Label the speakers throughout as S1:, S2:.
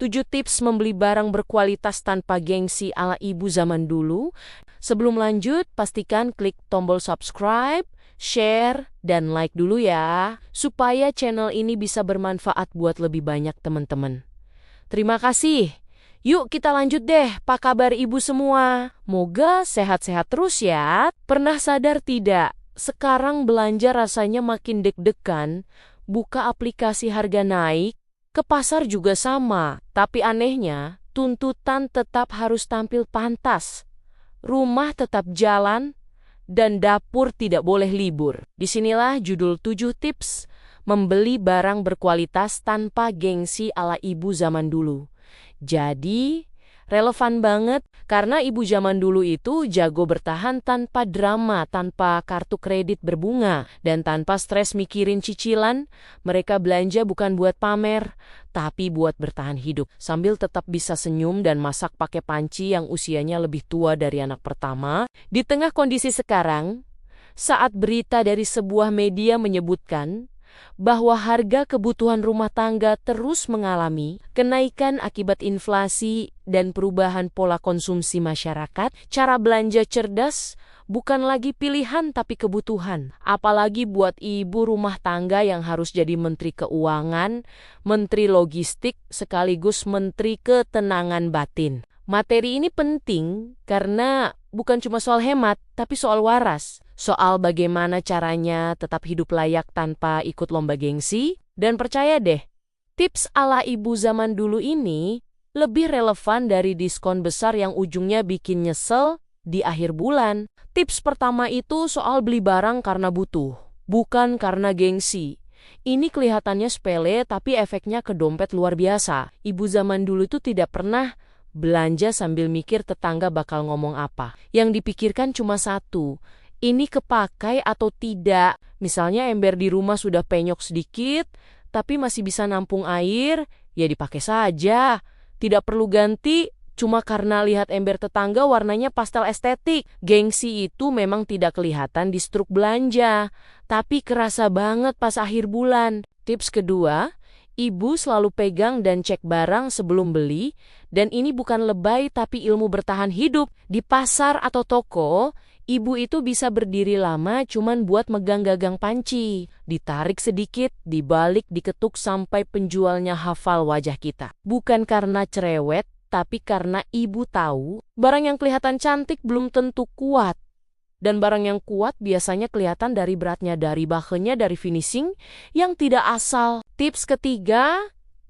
S1: 7 tips membeli barang berkualitas tanpa gengsi ala ibu zaman dulu. Sebelum lanjut, pastikan klik tombol subscribe, share, dan like dulu ya, supaya channel ini bisa bermanfaat buat lebih banyak teman-teman. Terima kasih. Yuk kita lanjut deh, apa kabar ibu semua? Moga sehat-sehat terus ya. Pernah sadar tidak, sekarang belanja rasanya makin deg-degan, buka aplikasi harga naik, ke pasar juga sama. Tapi anehnya, tuntutan tetap harus tampil pantas. Rumah tetap jalan, dan dapur tidak boleh libur. Disinilah judul 7 tips membeli barang berkualitas tanpa gengsi ala ibu zaman dulu. Jadi, relevan banget karena ibu zaman dulu itu jago bertahan tanpa drama, tanpa kartu kredit berbunga, dan tanpa stres mikirin cicilan. Mereka belanja bukan buat pamer, tapi buat bertahan hidup, sambil tetap bisa senyum dan masak pakai panci yang usianya lebih tua dari anak pertama. Di tengah kondisi sekarang, saat berita dari sebuah media menyebutkan bahwa harga kebutuhan rumah tangga terus mengalami kenaikan akibat inflasi dan perubahan pola konsumsi masyarakat, cara belanja cerdas bukan lagi pilihan tapi kebutuhan. Apalagi buat ibu rumah tangga yang harus jadi menteri keuangan, menteri logistik, sekaligus menteri ketenangan batin. Materi ini penting karena bukan cuma soal hemat, tapi soal waras. Soal bagaimana caranya tetap hidup layak tanpa ikut lomba gengsi. Dan percaya deh, tips ala ibu zaman dulu ini lebih relevan dari diskon besar yang ujungnya bikin nyesel di akhir bulan. Tips pertama itu soal beli barang karena butuh, bukan karena gengsi. Ini kelihatannya sepele tapi efeknya ke dompet luar biasa. Ibu zaman dulu itu tidak pernah belanja sambil mikir tetangga bakal ngomong apa. Yang dipikirkan cuma satu, ini kepakai atau tidak. Misalnya ember di rumah sudah penyok sedikit, tapi masih bisa nampung air, ya dipakai saja. Tidak perlu ganti, cuma karena lihat ember tetangga warnanya pastel estetik. Gengsi itu memang tidak kelihatan di struk belanja, tapi kerasa banget pas akhir bulan. Tips kedua, ibu selalu pegang dan cek barang sebelum beli, dan ini bukan lebay tapi ilmu bertahan hidup. Di pasar atau toko, ibu itu bisa berdiri lama cuman buat megang gagang panci. Ditarik sedikit, dibalik, diketuk sampai penjualnya hafal wajah kita. Bukan karena cerewet, tapi karena ibu tahu barang yang kelihatan cantik belum tentu kuat. Dan barang yang kuat biasanya kelihatan dari beratnya, dari bahannya, dari finishing yang tidak asal. Tips ketiga,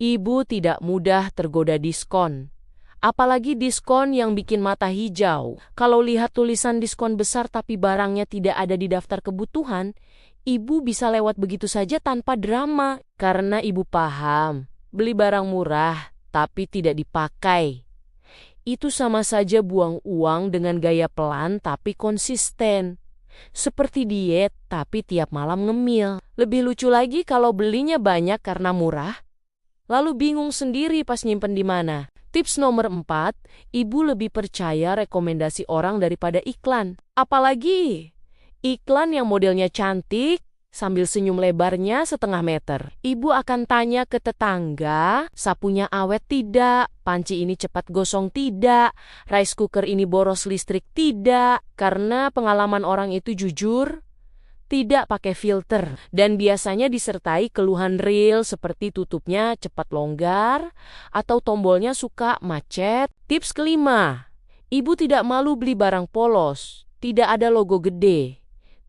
S1: ibu tidak mudah tergoda diskon. Apalagi diskon yang bikin mata hijau. Kalau lihat tulisan diskon besar tapi barangnya tidak ada di daftar kebutuhan, ibu bisa lewat begitu saja tanpa drama. Karena ibu paham, beli barang murah tapi tidak dipakai itu sama saja buang uang dengan gaya pelan tapi konsisten. Seperti diet tapi tiap malam ngemil. Lebih lucu lagi kalau belinya banyak karena murah, lalu bingung sendiri pas nyimpen di mana. Tips nomor 4, ibu lebih percaya rekomendasi orang daripada iklan. Apalagi iklan yang modelnya cantik, sambil senyum lebarnya setengah meter. Ibu akan tanya ke tetangga, sapunya awet tidak, panci ini cepat gosong tidak, rice cooker ini boros listrik tidak. Karena pengalaman orang itu jujur, tidak pakai filter, dan biasanya disertai keluhan real seperti tutupnya cepat longgar atau tombolnya suka macet. Tips kelima, ibu tidak malu beli barang polos, tidak ada logo gede,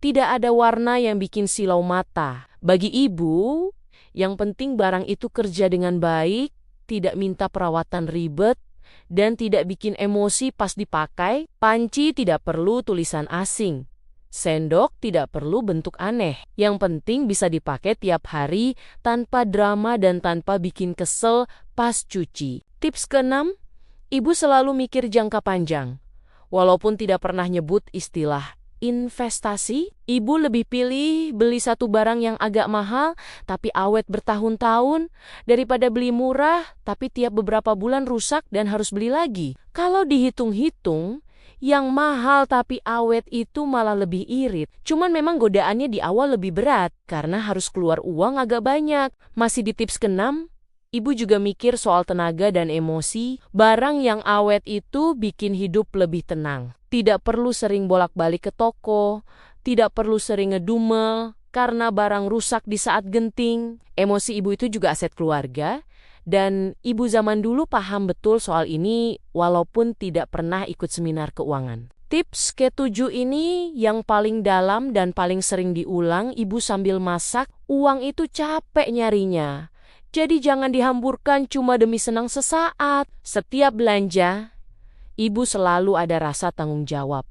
S1: tidak ada warna yang bikin silau mata. Bagi ibu, yang penting barang itu kerja dengan baik, tidak minta perawatan ribet, dan tidak bikin emosi pas dipakai. Panci tidak perlu tulisan asing. Sendok tidak perlu bentuk aneh. Yang penting bisa dipakai tiap hari tanpa drama dan tanpa bikin kesel pas cuci. Tips keenam, ibu selalu mikir jangka panjang. Walaupun tidak pernah nyebut istilah investasi, ibu lebih pilih beli satu barang yang agak mahal tapi awet bertahun-tahun daripada beli murah tapi tiap beberapa bulan rusak dan harus beli lagi. Kalau dihitung-hitung, yang mahal tapi awet itu malah lebih irit. Cuman memang godaannya di awal lebih berat karena harus keluar uang agak banyak. Masih di tips ke-6, Ibu juga mikir soal tenaga dan emosi. Barang yang awet itu bikin hidup lebih tenang. Tidak perlu sering bolak-balik ke toko, tidak perlu sering ngedumel karena barang rusak di saat genting. Emosi ibu itu juga aset keluarga, dan ibu zaman dulu paham betul soal ini walaupun tidak pernah ikut seminar keuangan. Tips ke-7 ini yang paling dalam dan paling sering diulang ibu sambil masak. Uang itu capek nyarinya. Jadi jangan dihamburkan cuma demi senang sesaat. Setiap belanja, ibu selalu ada rasa tanggung jawab.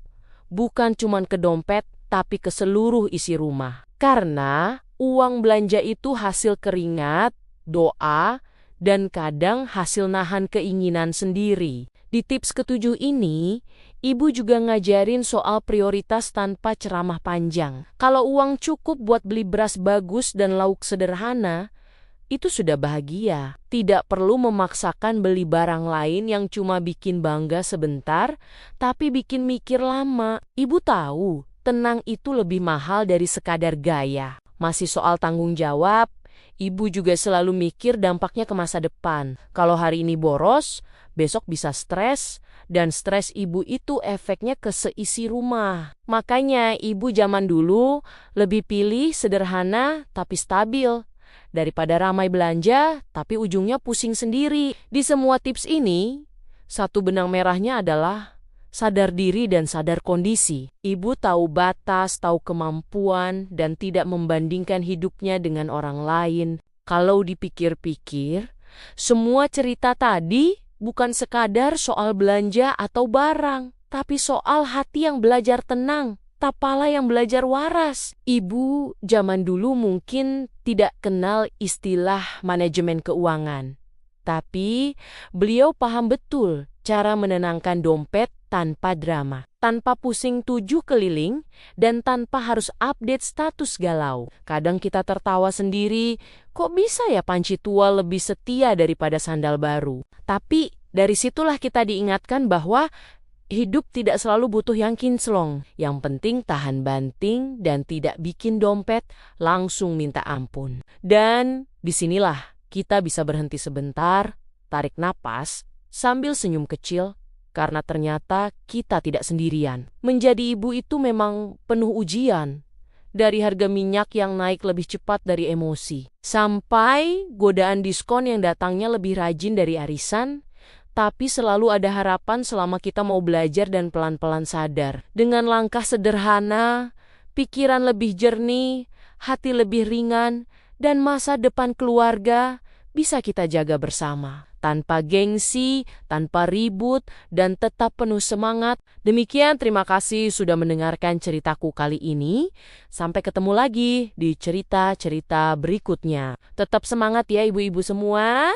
S1: Bukan cuma ke dompet, tapi ke seluruh isi rumah. Karena uang belanja itu hasil keringat, doa, dan kadang hasil nahan keinginan sendiri. Di tips ke-7 ini, ibu juga ngajarin soal prioritas tanpa ceramah panjang. Kalau uang cukup buat beli beras bagus dan lauk sederhana, itu sudah bahagia. Tidak perlu memaksakan beli barang lain yang cuma bikin bangga sebentar, tapi bikin mikir lama. Ibu tahu, tenang itu lebih mahal dari sekadar gaya. Masih soal tanggung jawab, ibu juga selalu mikir dampaknya ke masa depan. Kalau hari ini boros, besok bisa stres, dan stres ibu itu efeknya ke seisi rumah. Makanya ibu zaman dulu lebih pilih sederhana tapi stabil, daripada ramai belanja, tapi ujungnya pusing sendiri. Di semua tips ini, satu benang merahnya adalah sadar diri dan sadar kondisi. Ibu tahu batas, tahu kemampuan, dan tidak membandingkan hidupnya dengan orang lain. Kalau dipikir-pikir, semua cerita tadi bukan sekadar soal belanja atau barang, tapi soal hati yang belajar tenang. Tapala yang belajar waras. Ibu zaman dulu mungkin tidak kenal istilah manajemen keuangan. Tapi beliau paham betul cara menenangkan dompet tanpa drama, tanpa pusing 7 keliling, dan tanpa harus update status galau. Kadang kita tertawa sendiri, kok bisa ya panci tua lebih setia daripada sandal baru? Tapi dari situlah kita diingatkan bahwa hidup tidak selalu butuh yang kinclong. Yang penting tahan banting dan tidak bikin dompet langsung minta ampun. Dan disinilah kita bisa berhenti sebentar, tarik napas, sambil senyum kecil, karena ternyata kita tidak sendirian. Menjadi ibu itu memang penuh ujian. Dari harga minyak yang naik lebih cepat dari emosi, sampai godaan diskon yang datangnya lebih rajin dari arisan. Tapi selalu ada harapan selama kita mau belajar dan pelan-pelan sadar. Dengan langkah sederhana, pikiran lebih jernih, hati lebih ringan, dan masa depan keluarga bisa kita jaga bersama. Tanpa gengsi, tanpa ribut, dan tetap penuh semangat. Demikian, terima kasih sudah mendengarkan ceritaku kali ini. Sampai ketemu lagi di cerita-cerita berikutnya. Tetap semangat ya ibu-ibu semua.